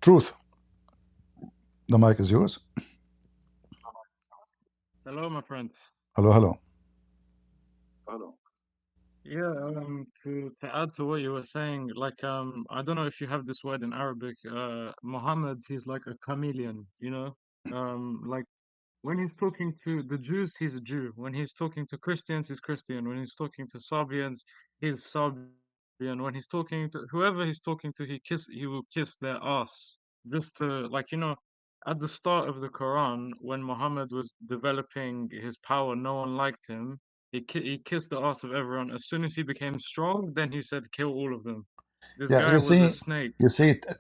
Truth, the mic is yours. Hello, my friend. Hello, hello. Yeah, to add to what you were saying, like I don't know if you have this word in Arabic. Muhammad, he's like a chameleon, you know. Like when he's talking to the Jews, he's a Jew. When he's talking to Christians, he's Christian. When he's talking to Sabians, he's Sabian. When he's talking to whoever he's talking to, he will kiss their ass. Just to like at the start of the Quran, when Muhammad was developing his power, no one liked him. He kissed the ass of everyone. As soon as he became strong, then he said, "Kill all of them." This Yeah, guy was a snake.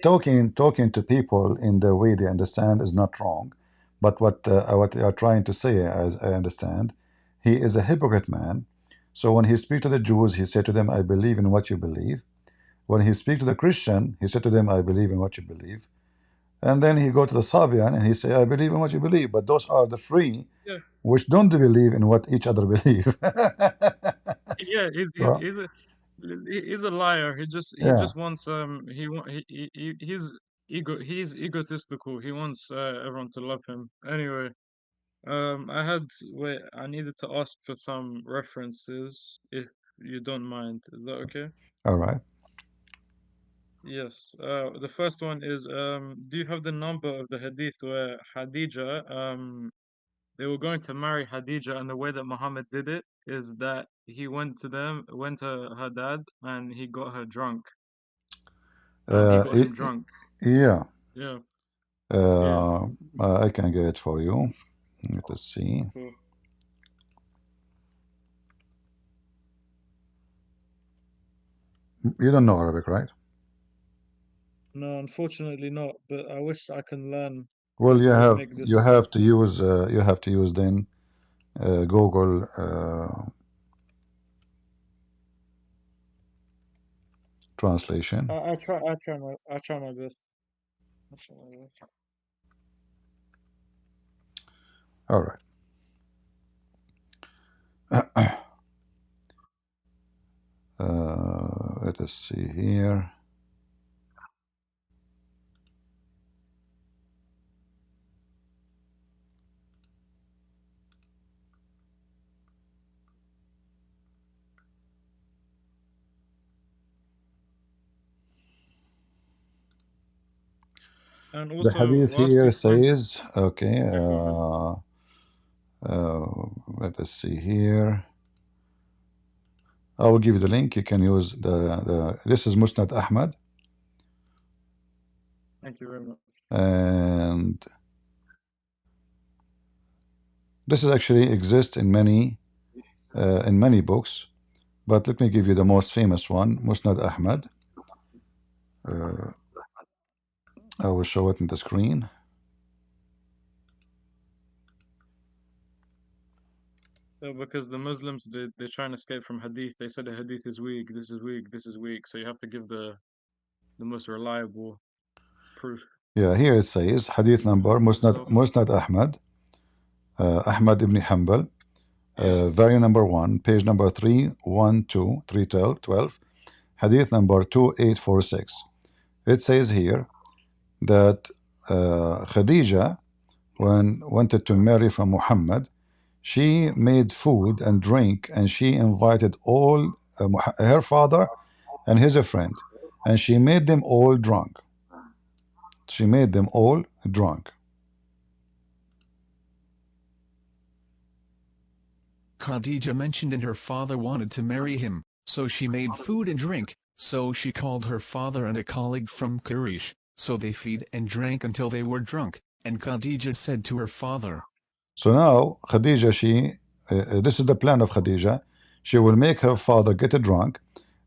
talking to people in the way they understand is not wrong, but what you are trying to say, as I understand, he is a hypocrite man. So when he speak to the Jews, he said to them, "I believe in what you believe." When he speak to the Christian, he said to them, "I believe in what you believe." And then he go to the Sabian and he say, "I believe in what you believe." But those are the three Yeah, which don't believe in what each other believe. yeah. So, He's a liar. He yeah. just wants he's egotistical. He wants everyone to love him. Anyway, I needed to ask for some references if you don't mind. Is that okay? All right. Yes. The first one is do you have the number of the hadith where Khadija they were going to marry Khadija, and the way that Muhammad did it is that he went to her dad, and he got her drunk. He got him drunk. Yeah. Yeah, yeah. Uh, I can get it for you. Let us see. Cool. You don't know Arabic, right? No, unfortunately not. But I wish I can learn Well, because it would make you this. have to use then Google translation. I try my best. I try my best. All right. Let us see here. And The also, hadith whilst here you find, says, okay, yeah, go ahead. let us see here. I will give you the link. You can use the this is Musnad Ahmad, Thank you very much. and this is actually exists in many books. But let me give you the most famous one, Musnad Ahmad. Uh, I will show it in the screen. Because the Muslims they try and escape from hadith. They said the hadith is weak. This is weak. This is weak. So you have to give the most reliable proof. Yeah, here it says Hadith Speak number for yourself. Musnad Ahmad, Ahmad ibn Hanbal, Yeah. volume number 1, page number 312, Hadith number 2846. It says here that Khadija, when wanted to marry from Muhammad, she made food and drink, and she invited all her father and his friend, and she made them all drunk. She made them all drunk. Khadija mentioned and her father wanted to marry him, so she made food and drink, so she called her father and a colleague from Quraysh, so they feed and drank until they were drunk, and Khadija said to her father. So now Khadija, this is the plan of Khadija. She will make her father get drunk,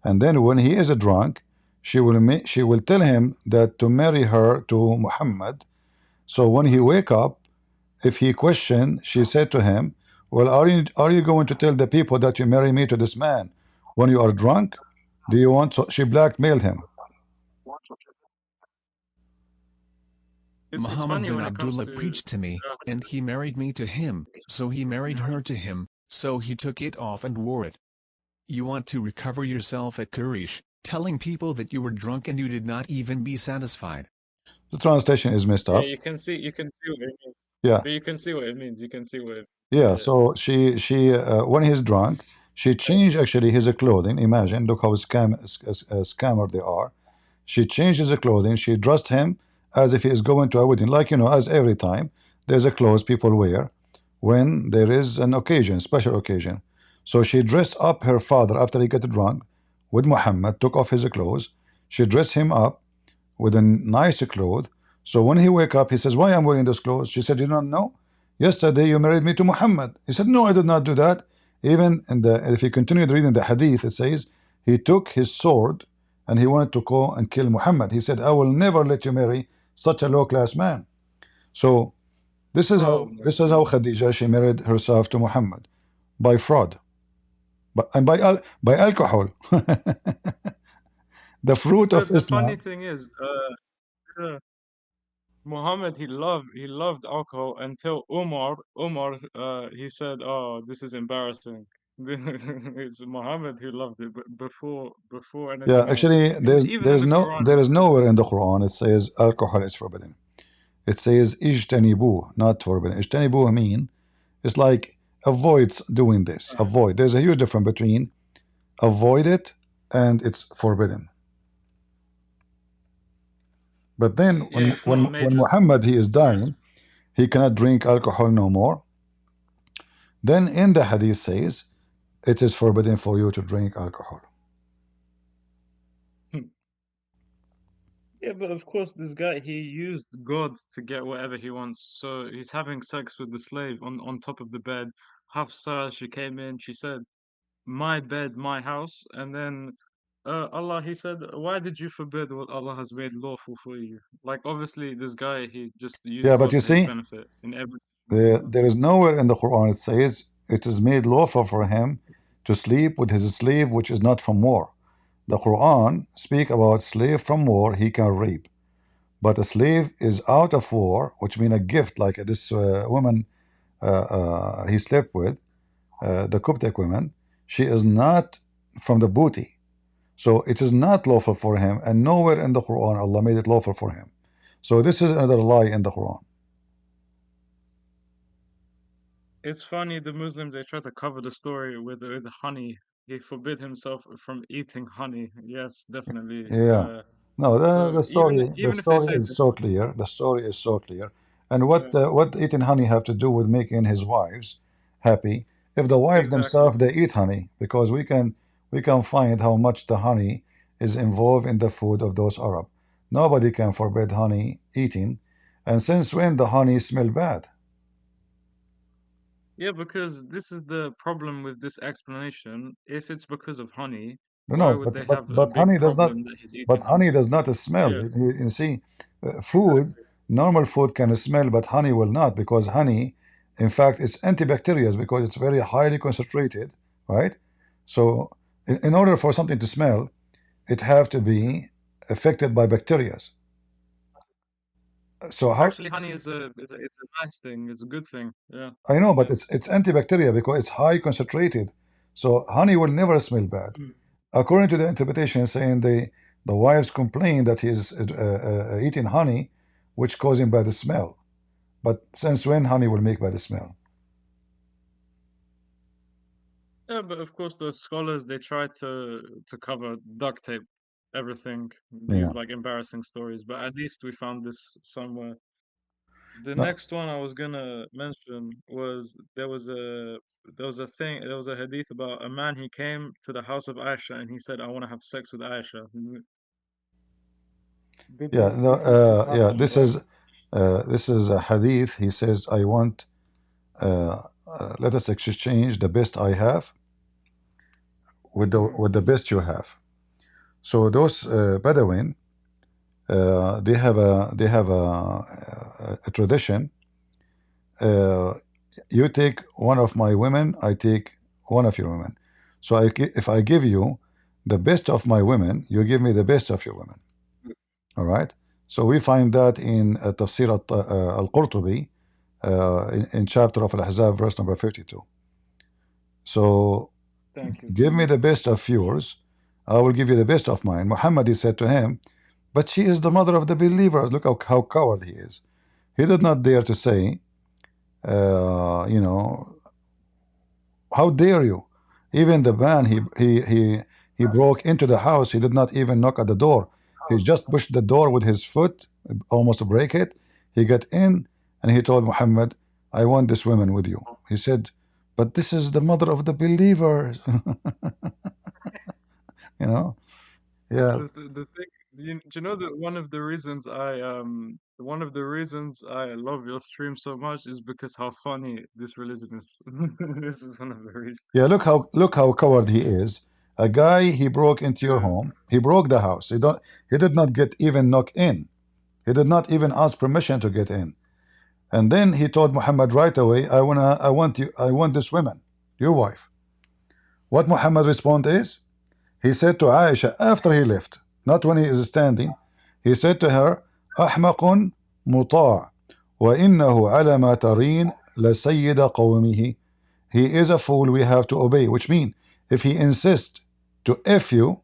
and then when he is drunk, she will tell him that to marry her to Muhammad. So when he wake up, if he question, she said to him, "Well, are you going to tell the people that you marry me to this man when you are drunk? Do you want?" So she blackmailed him. It's Muhammad funny bin when it comes Abdullah to preached to me, and he married me to him, so he married her to him, so he took it off and wore it. You want to recover yourself at Quraysh, telling people that you were drunk and you did not even be satisfied. The translation is messed Yeah, up. you can see what it means. Yeah, But you can see what it means. You can see what it, yeah. yeah. So she when he's drunk, she changed actually his clothing. Imagine, look how scammer they are. She changed his clothing. She dressed him as if he is going to a wedding, like as every time there's a clothes people wear when there is an occasion, special occasion. So she dressed up her father after he got drunk with Muhammad, took off his clothes. She dressed him up with a nice clothes. So when he wake up, he says, "Why I'm wearing those clothes?" She said, "You don't know? Yesterday you married me to Muhammad." He said, "No, I did not do that." Even in the if you continue reading the hadith, it says he took his sword and he wanted to go and kill Muhammad. He said, "I will never let you marry such a low class man." So this is Oh how my this is how God. Khadija she married herself to Muhammad by fraud, but and by alcohol, the fruit of The funny Islam. thing is, Muhammad he loved alcohol until Umar he said, "Oh, this is embarrassing." It's Muhammad who loved it, but before Yeah, anything else, actually, because even in the Quran there it is says, nowhere in the Quran it says alcohol is forbidden. It says ijtanibu, not forbidden. Ijtanibu mean it's like avoid doing this. Avoid. There's a huge difference between avoid it and it's forbidden. But then yeah, it's not a when major Muhammad he is difference. dying, he cannot drink alcohol no more. Then in the hadith says it is forbidden for you to drink alcohol. Yeah, but of course, this guy he used God to get whatever he wants. So he's having sex with the slave on top of the bed. Hafsa, she came in, she said, "My bed, my house," and then Allah, he said, "Why did you forbid what Allah has made lawful for you?" Like obviously, this guy he just Yeah, used but God you for his see, benefit in every situation. there is nowhere in the Quran it says it is made lawful for him to sleep with his slave which is not from war. The Quran speak about slave from war he can rape, but a slave is out of war, which mean a gift like this woman he slept with, the Coptic woman. She is not from the booty, so it is not lawful for him, and nowhere in the Quran Allah made it lawful for him. So this is another lie in the Quran. It's funny the Muslims they try to cover the story with honey. He forbid himself from eating honey. Yes, definitely. Yeah. No, So the even if they story say is this, so clear. The story is so clear. And yeah, what eating honey have to do with making his wives happy? If the wives exactly. themselves they eat honey, because we can find how much the honey is involved in the food of those Arab. Nobody can forbid honey eating. And since when the honey smell bad? Yeah, because this is the problem with this explanation. If it's because of honey, No, why no, would they have a but big honey does not. problem that he's But eating honey? honey does not smell. Yeah, You see, food, exactly. normal food can smell, but honey will not because honey, in fact, is antibacterial because it's very highly concentrated, right? So, in order for something to smell, it have to be affected by bacteria. So how? Actually, honey is it's a nice thing. It's a good thing. Yeah, I know, but yeah. it's antibacterial because it's high concentrated. So honey will never smell bad. Mm. According to the interpretation, saying the wives complain that he's eating honey, which causing bad smell. But since when honey will make bad smell? Yeah, but of course, the scholars they try to cover duct tape everything. Yeah. These like embarrassing stories, but at least we found this somewhere. The No. next one I was gonna mention was there was a hadith about a man he came to the house of Aisha and he said, "I want to have sex with Aisha." Yeah. No, This yeah. happened, right? This is a hadith. He says, "I want. Let us exchange the best I have Mhm. with the best you have." So those Bedouin, they have a tradition. Uh, you take one of my women, I take one of your women. So if I give you the best of my women, you give me the best of your women. All right. So we find that in Tafsir al-Qurtubi in chapter of Al-Ahzab, verse number 52. So Thank you. give me the best of yours, I will give you the best of mine. Muhammad he said to him, But she is the mother of the believers. Look how coward he is. He did not dare to say, you know, how dare you? Even the man, he broke into the house. He did not even knock at the door. He just pushed the door with his foot, almost to break it. He got in and he told Muhammad, I want this woman with you. He said, but this is the mother of the believers. You know? Yeah. The thing, do you know that one of the reasons I love your stream so much is because how funny this religion is. This is one of the reasons. Yeah, look how coward he is. A guy, he broke into your Yeah. home. He broke the house. He did not get even knock in. He did not even ask permission to get in. And then he told Muhammad right away, I want this woman, your wife. What Muhammad respond is, he said to Aisha after he left, not when he is standing, he said to her, أحمق مطاع وإنه على ما ترين لسيد قومه. He is a fool, we have to obey, which means if he insists to F you,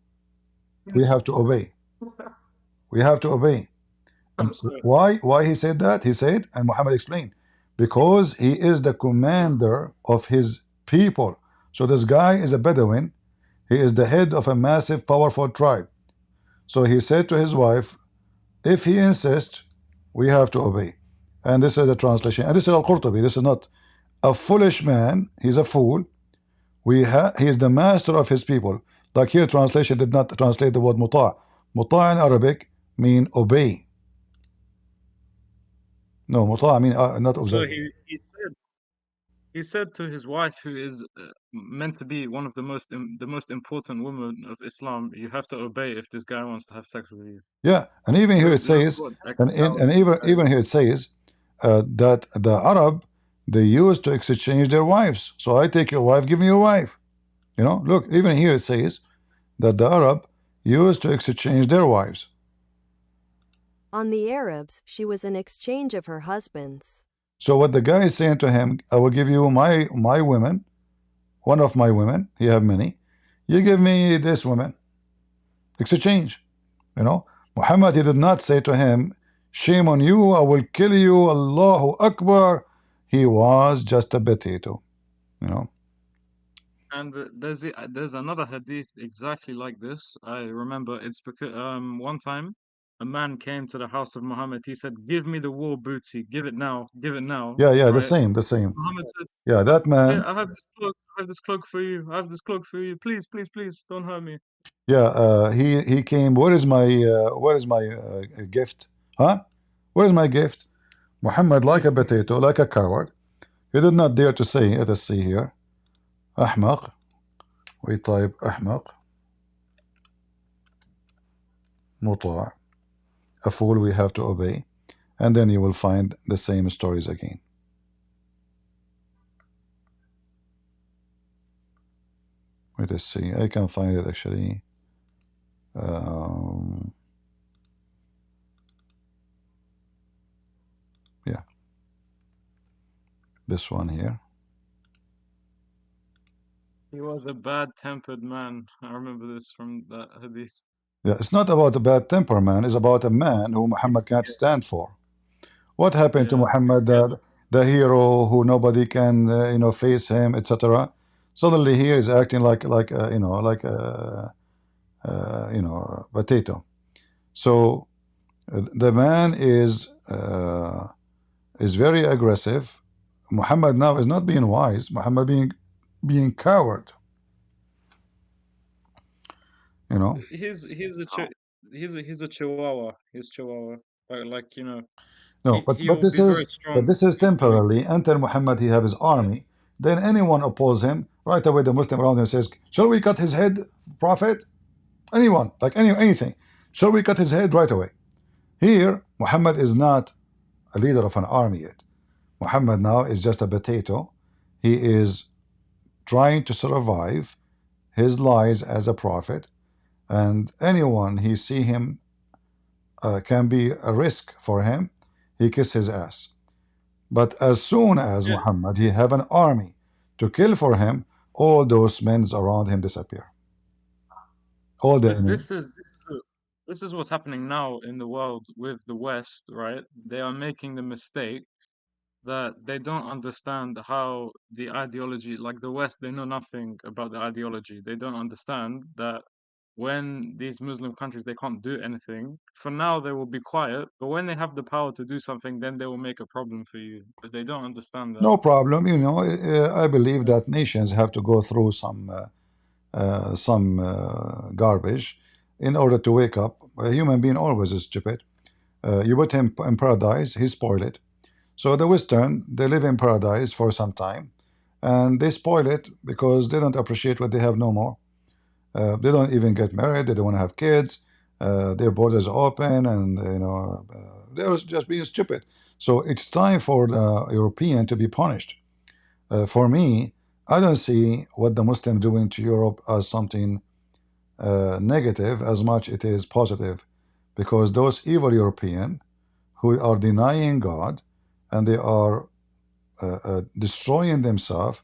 we have to obey. We have to obey. And So, why he said that? He said, and Muhammad explained, because he is the commander of his people. So this guy is a Bedouin. He is the head of a massive, powerful tribe. So he said to his wife, if he insists, we have to obey. And this is the translation. And this is Al-Qurtubi. This is not a foolish man. He's a fool. He is the master of his people. Like here, translation did not translate the word muta'. Muta' in Arabic mean obey. No, muta' mean not so observe. he said to his wife, who is meant to be one of the most important women of Islam, you have to obey if this guy wants to have sex with you. Yeah, and even here Look, it says, what and even here it says that the Arab, they used to exchange their wives. So I take your wife, give me your wife. You know, look, even here it says that the Arab used to exchange their wives. On the Arabs, she was an exchange of her husbands. So what the guy is saying to him, I will give you my women, one of my women. You have many. You give me this woman. Exchange. You know, Muhammad, he did not say to him, shame on you, I will kill you, Allahu Akbar. He was just a potato. You know. And there's another hadith exactly like this. I remember it's because one time a man came to the house of Muhammad. He said, "Give me the war booty. Give it now. Give it now." Yeah, the Right? same. Muhammad said, Yeah, that "Yeah, man. I have this cloak. I have this cloak for you. I have this cloak for you. Please, please, please, don't hurt me." Yeah, he came. Where is my gift? Huh? Where is my gift? Muhammad, like a potato, like a coward. He did not dare to say. Let us see here. أحمق. We type أحمق. مطاع. A fool we have to obey. And then you will find the same stories again. Let us see. I can find it actually. Yeah. This one here. He was a bad-tempered man. I remember this from that hadith. Yeah, it's not about a bad temper, man. It's about a man who Muhammad can't stand for. What happened to Yeah, Muhammad, the hero who nobody can, face him, etc. Suddenly he is acting like potato. So the man is very aggressive. Muhammad now is not being wise. Muhammad being coward. You know. he's a chihuahua. He's chihuahua. Like No, but he will this be very is strong physically. temporarily. Until Muhammad he have his army, then anyone oppose him right away. The Muslim around him says, "Shall we cut his head, Prophet?" Anyone, like anything, shall we cut his head right away? Here, Muhammad is not a leader of an army yet. Muhammad now is just a potato. He is trying to survive his lies as a prophet, and anyone he see him can be a risk for him. He kiss his ass. But as soon as Yeah, Muhammad he have an army to kill for him, all those men around him disappear. All the but enemy. this is what's happening now in the world with the West, right? They are making the mistake that they don't understand how the ideology, like the West, they know nothing about the ideology. They don't understand that when these Muslim countries they can't do anything, for now they will be quiet, but when they have the power to do something, then they will make a problem for you. But they don't understand that. No problem. You know, I believe Yeah. that nations have to go through some garbage in order to wake up. A human being always is stupid. You put him in paradise, he spoil it. So the Western, they live in paradise for some time, and they spoil it because they don't appreciate what they have no more. They don't even get married. They don't want to have kids. Their borders are open, and they're just being stupid. So it's time for the European to be punished. For me, I don't see what the Muslims doing to Europe as something negative as much it is positive, because those evil European who are denying God and they are destroying themselves,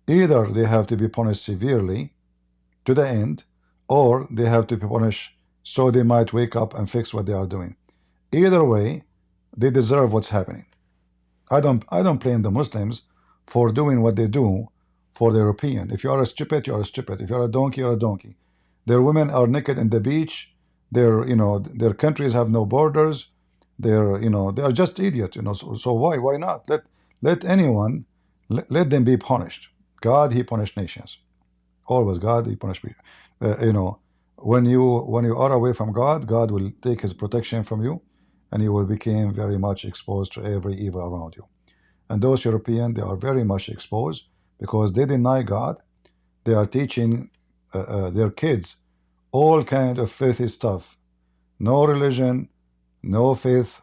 either they have to be punished severely to the end, or they have to be punished so they might wake up and fix what they are doing. Either way, they deserve what's happening. I don't blame the Muslims for doing what they do for the European. If you are a stupid, you are a stupid. If you are a donkey, you're a donkey. Their women are naked in the beach. Their countries have no borders. They are just idiots. So why not let anyone let them be punished? God, he punished nations. Always God, he punished people. When you are away from God, God will take his protection from you, and you will become very much exposed to every evil around you. And those Europeans, they are very much exposed because they deny God. They are teaching their kids all kind of filthy stuff. No religion, no faith,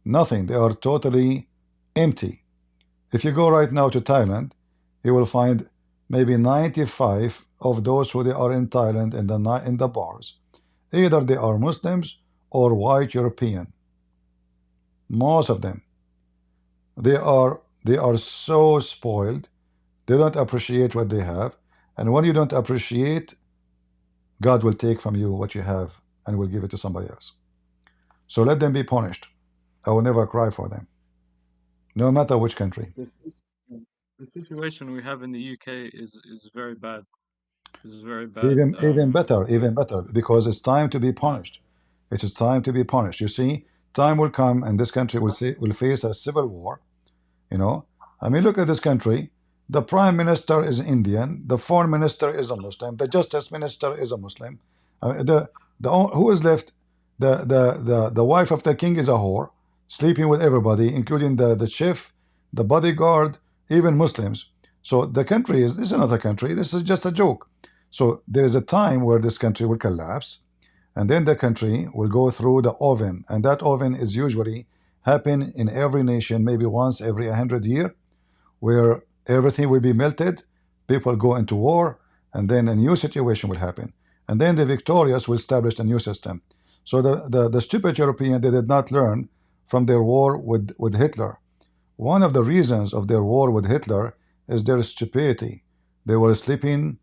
nothing. They are totally empty. If you go right now to Thailand, you will find maybe 95 of those who they are in Thailand in the bars. Either they are Muslims or white European. Most of them. They are so spoiled. They don't appreciate what they have. And when you don't appreciate, God will take from you what you have and will give it to somebody else. So let them be punished. I will never cry for them, no matter which country. The situation we have in the UK is very bad. Is very bad. Even better, because it's time to be punished. It is time to be punished. You see, time will come, and this country will face a civil war. I mean, look at this country. The prime minister is Indian. The foreign minister is a Muslim. The justice minister is a Muslim. Who is left? The wife of the king is a whore, sleeping with everybody, including the chief, the bodyguard, even Muslims. So this is another country. This is just a joke. So there is a time where this country will collapse, and then the country will go through the oven, and that oven is usually happen in every nation, maybe once every 100 years, where everything will be melted, people go into war, and then a new situation will happen, and then the victorious will establish a new system. So the stupid European, they did not learn from their war with Hitler. One of the reasons of their war with Hitler is their stupidity. They were sleeping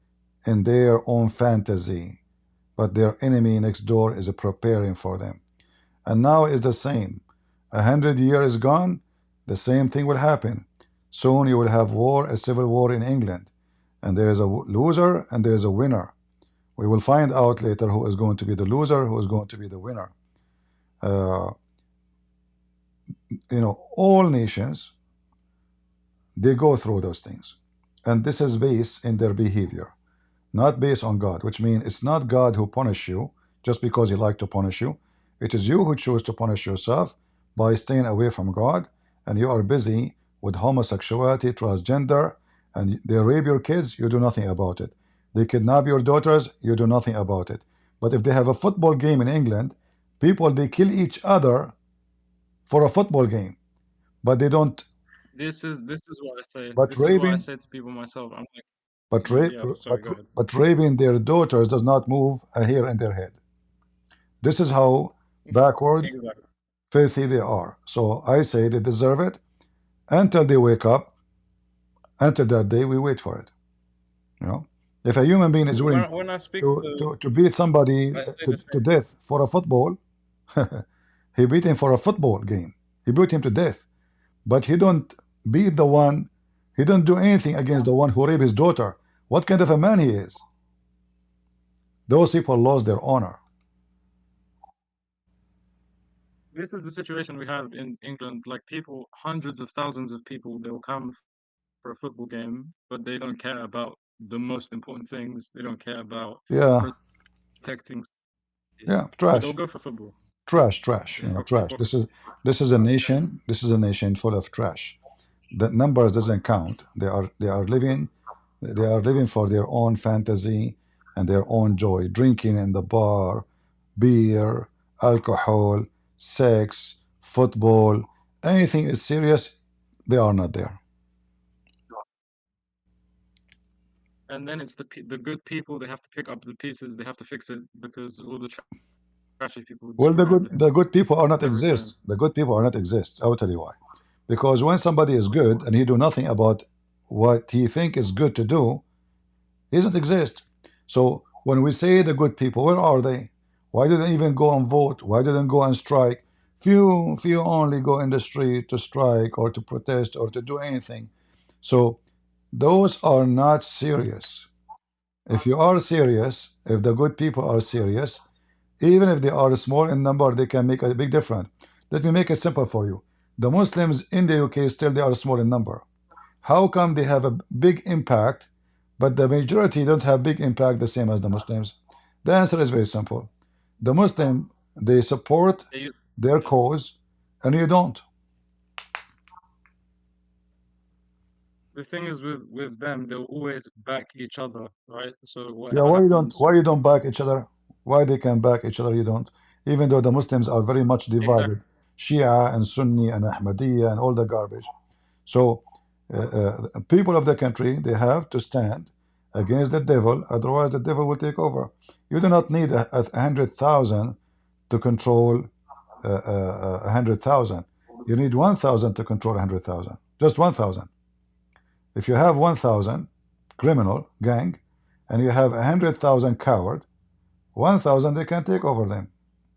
in their own fantasy, but their enemy next door is preparing for them. And now is the same. 100 years is gone, the same thing will happen. Soon you will have war, a civil war in England, and there is a loser and there is a winner. We will find out later who is going to be the loser, who is going to be the winner. All nations, they go through those things, and this is based in their behavior, not based on God, which means it's not God who punish you just because he like to punish you. It is you who choose to punish yourself by staying away from God, and you are busy with homosexuality, transgender, and they rape your kids, you do nothing about it. They kidnap your daughters, you do nothing about it. But if they have a football game in England, they kill each other for a football game, but they don't. This is what I say. But This is what I raping, say to people myself. I'm like, but rape, yeah, sorry, go ahead. but raping their daughters does not move a hair in their head. This is how backward, Exactly. filthy they are. So I say they deserve it until they wake up. Until that day, we wait for it. If a human being is willing When I speak to, to beat somebody I say to, the to same. death for a football, he beat him for a football game. He beat him to death, but he don't beat the one. He don't do anything against the one who raped his daughter. What kind of a man he is? Those people lost their honor. This is the situation we have in England. Like people, hundreds of thousands of people, they will come for a football game, but they don't care about the most important things. They don't care about Yeah, protecting, yeah, but they'll trash, go for football. trash. You know, trash. This is a nation. This is a nation full of trash. The numbers doesn't count. They are living for their own fantasy and their own joy, drinking in the bar, beer, alcohol, sex, football, anything is serious, they are not there. And then it's the good people. They have to pick up the pieces. They have to fix it because all the trashy people will Well, the destroy good everything the good people are not in return. exist. The good people are not exist. I will tell you why. Because when somebody is good and he do nothing about what he think is good to do, he doesn't exist. So when we say the good people, where are they? Why do they even go and vote? Why do they go and strike? Few only go in the street to strike or to protest or to do anything. So those are not serious. If you are serious, if the good people are serious, even if they are small in number, they can make a big difference. Let me make it simple for you. The Muslims in the UK still they are small in number. How come they have a big impact, but the majority don't have big impact the same as the Muslims? The answer is very simple. The Muslim they support They use, their cause, and you don't. the thing is with them, they'll always back each other, right? So Yeah, whatever why you don't? happens, Why you don't back each other? Why they can back each other, you don't? Even though the Muslims are very much exactly. divided, Shia and Sunni and Ahmadiyya and all the garbage. So, people of the country they have to stand against the devil, otherwise the devil will take over. You do not need a 100,000 to control 100,000. You need 1,000 to control 100,000. Just 1,000. If you have 1,000 criminal gang, and you have 100,000 coward, 1,000 they can take over them.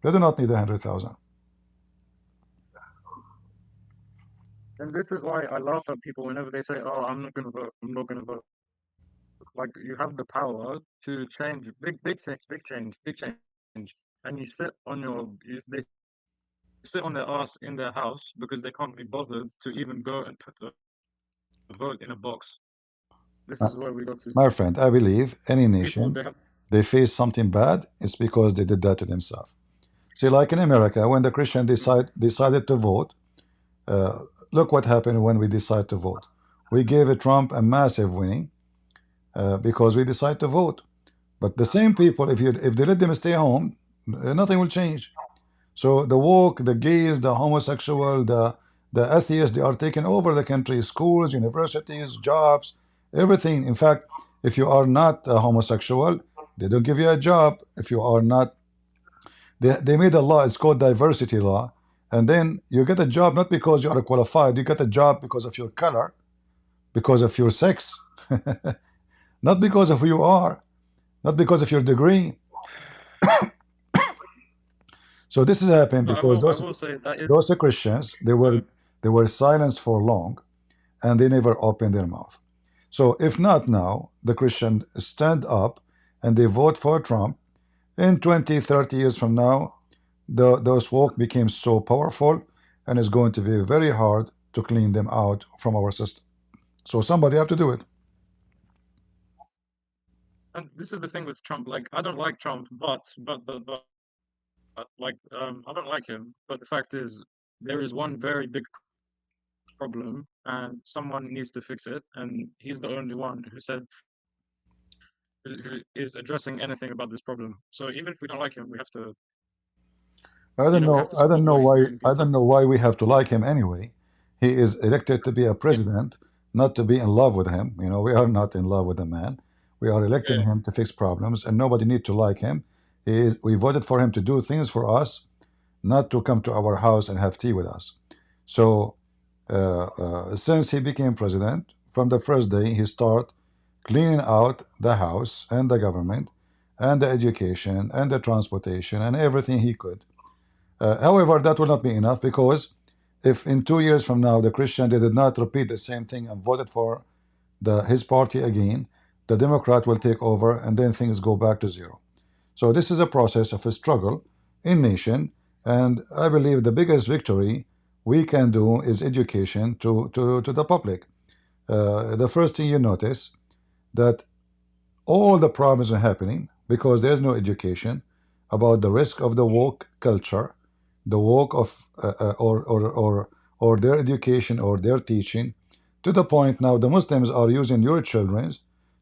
They do not need 100,000. And this is why I laugh at people whenever they say, "Oh, I'm not gonna vote. I'm not gonna vote." Like you have the power to change big things, big change, and you sit on they sit on their ass in their house because they can't be bothered to even go and put a vote in a box. This Uh, is where we go to. my friend, I believe any People, nation, they have, they face something bad, it's because they did that to themselves. See, like in America, when the Christian decided to vote, uh, look what happened when we decided to vote. We gave Trump a massive winning because we decided to vote. But the same people, if they let them stay home, nothing will change. So the woke, the gays, the homosexual, the atheists, they are taking over the country, schools, universities, jobs, everything. In fact, if you are not a homosexual, they don't give you a job. If you are not, they made a law. It's called diversity law, and then you get a job not because you are qualified. You get a job because of your color, because of your sex, not because of who you are, not because of your degree. So this has happened but because I those will say that is those Christians uh, they were silenced for long, and they never opened their mouth. So if not now, the Christians stand up and they vote for Trump. In 20, 30 years from now, those woke became so powerful, and it's going to be very hard to clean them out from our system. So somebody have to do it. and this is the thing with Trump. Like I don't like Trump, but like I don't like him. But the fact is, there is one very big problem, and someone needs to fix it. And he's the only one who said who is addressing anything about this problem. So even if we don't like him, we have to, I don't we know. have to I don't support know what he's why. doing I because don't know why we have to like him anyway. He is elected to be a yeah, president, not to be in love with him. We are not in love with the man. We are electing yeah. him to fix problems, and nobody need to like him. He is. We voted for him to do things for us, not to come to our house and have tea with us. So, since he became president, from the first day he start cleaning out the house and the government and the education and the transportation and everything he could. However, that will not be enough, because if in 2 years from now the Christian they did not repeat the same thing and voted for his party again, the Democrat will take over and then things go back to zero. So this is a process of a struggle in nation, and I believe the biggest victory we can do is education to the public. The first thing you notice that all the problems are happening because there's no education about the risk of the woke culture, the woke of or their education or their teaching, to the point now the Muslims are using your children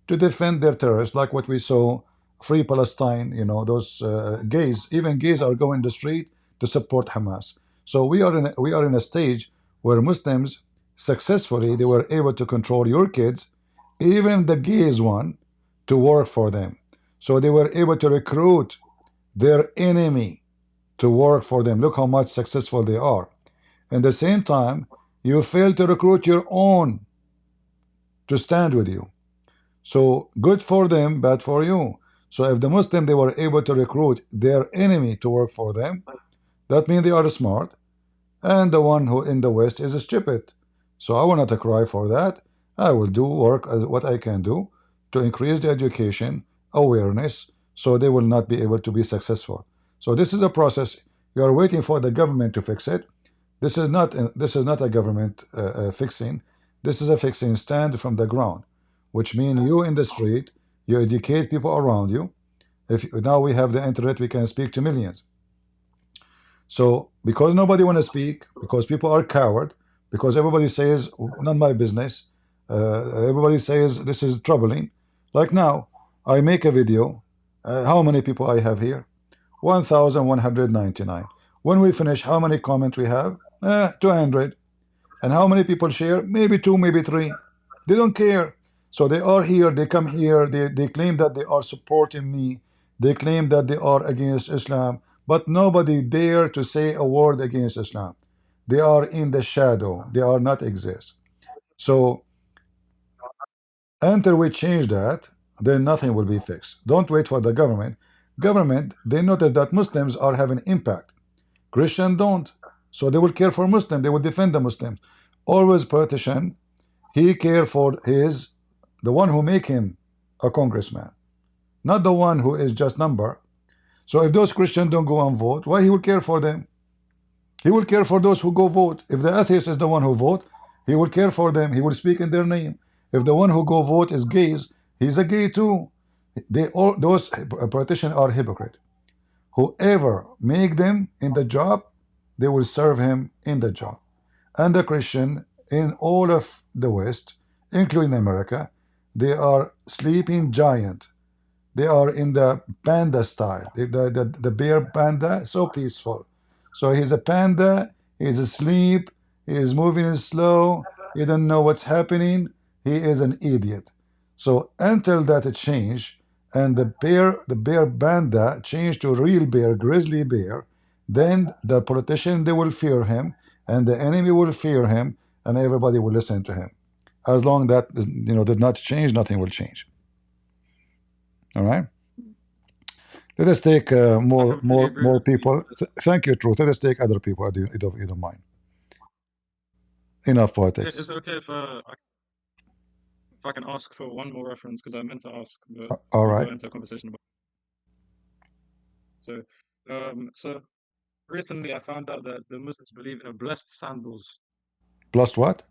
to defend their terrorists, like what we saw, Free Palestine. You know, those gays, even gays are going the street to support Hamas. So we are in a stage where Muslims successfully they were able to control your kids, even the gays one, to work for them. So they were able to recruit their enemy to work for them. Look how much successful they are. At the same time, you fail to recruit your own to stand with you. So good for them, bad for you. So if the Muslim they were able to recruit their enemy to work for them, that means they are smart, and the one who in the West is stupid. So I will not cry for that. I will do work as what I can do to increase the education awareness, so they will not be able to be successful. So this is a process. You are waiting for the government to fix it. This is not a government fixing. This is a fixing stand from the ground, which means you in the street, you educate people around you. If now we have the internet, we can speak to millions. So because nobody want to speak, because people are coward, because everybody says not my business, everybody says this is troubling. Like now, I make a video. How many people I have here? 1,199. When we finish, how many comments we have? 200. And how many people share? Maybe 2, maybe 3. They don't care. So they are here, they come here, they claim that they are supporting me. They claim that they are against Islam, but nobody dare to say a word against Islam. They are in the shadow. They are not exist. So until we change that, then nothing will be fixed. Don't wait for the government. Government, they notice that Muslims are having impact. Christian don't. So they will care for Muslim. They will defend the Muslims. Always politician, he care for the one who make him a congressman, not the one who is just number. So if those Christians don't go and vote, why he will care for them? He will care for those who go vote. If the atheist is the one who vote, he will care for them. He will speak in their name. If the one who go vote is gays, he's a gay too. They all those politicians are hypocrite. Whoever make them in the job, they will serve him in the job. And the Christian in all of the West, including America, they are sleeping giant. They are in the panda style. The bear panda, so peaceful. So he's a panda, he's asleep, he is moving slow, he don't know what's happening, he is an idiot. So until that change, and the bear panda change to real bear, grizzly bear, then the politician they will fear him, and the enemy will fear him, and everybody will listen to him. As long that did not change, nothing will change. All right. Let us take more people. Thank you, Truth. Let us take other people. You don't mind. Enough politics. Is it okay if I can ask for one more reference, because I meant to ask, but All we'll right. go into a conversation about. So recently I found out that the Muslims believe in blessed sandals. Blessed what?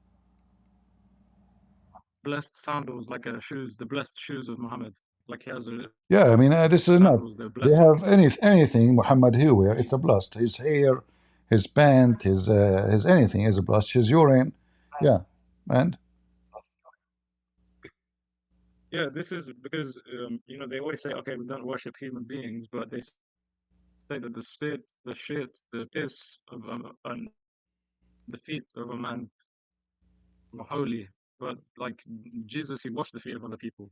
Blessed sandals, like shoes, the blessed shoes of Muhammad. Like he has a Yeah, I mean, this is not. sandals, they're They blessed. have anything Muhammad he wear, it's a blessed. His hair, his pant, his anything is a blessed. His urine, yeah, and Yeah, this is because they always say, okay, we don't worship human beings, but they say that the spit, the shit, the piss of and the feet of a man are holy. But like Jesus, he washed the feet of other people.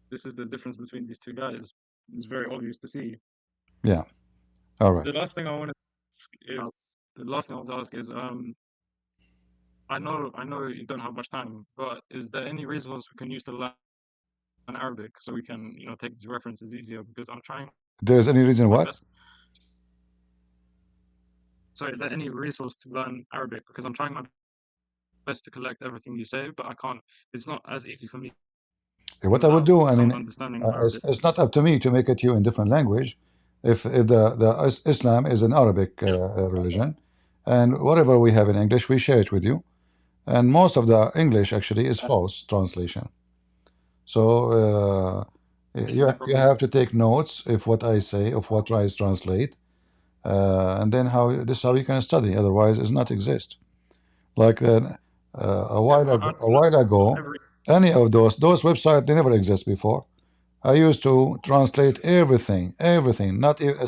This is the difference between these two guys. It's very obvious to see. yeah, all right. The last thing I want to ask is I know you don't have much time, but is there any resource we can use to learn Arabic so we can, you know, take these references easier? Because I'm trying There's any reason my what? best. So is there any resource to learn Arabic? Because I'm trying my best to collect everything you say, but I can't. It's not as easy for me What I would without do, I some mean, understanding of Arabic. it's not up to me to make it you in different language. If the Islam is an Arabic Yeah. religion, and whatever we have in English, we share it with you. And most of the English actually is false translation. So This is you the you problem. have to take notes of what I say, of what I translate, and then this is how you can study. Otherwise, it's not exist. Like a while Yeah, ago, every any of those websites they never exist before. I used to translate everything. Not even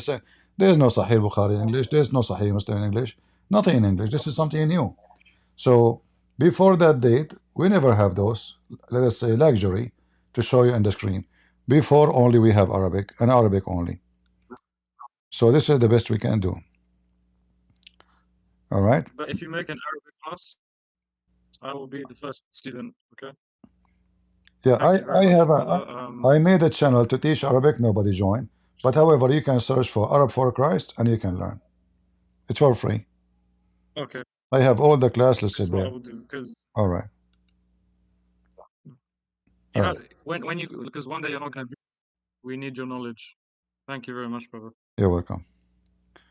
there's no Sahih Bukhari in English. There's no Sahih Muslim in English. Nothing in English. This is something new. So before that date, we never have those. Let us say luxury to show you on the screen. Before only we have Arabic and Arabic only. So this is the best we can do. All right. But if you make an Arabic class, I will be the first student. Okay. Yeah, Thank you I very much, have brother. I made a channel to teach Arabic. Nobody joined. But however, you can search for Arab for Christ and you can learn. It's for free. Okay. I have all the class This is listed what I there. will do because All right. you All know right. when you because one day you're not gonna be. We need your knowledge. Thank you very much, brother. You're welcome.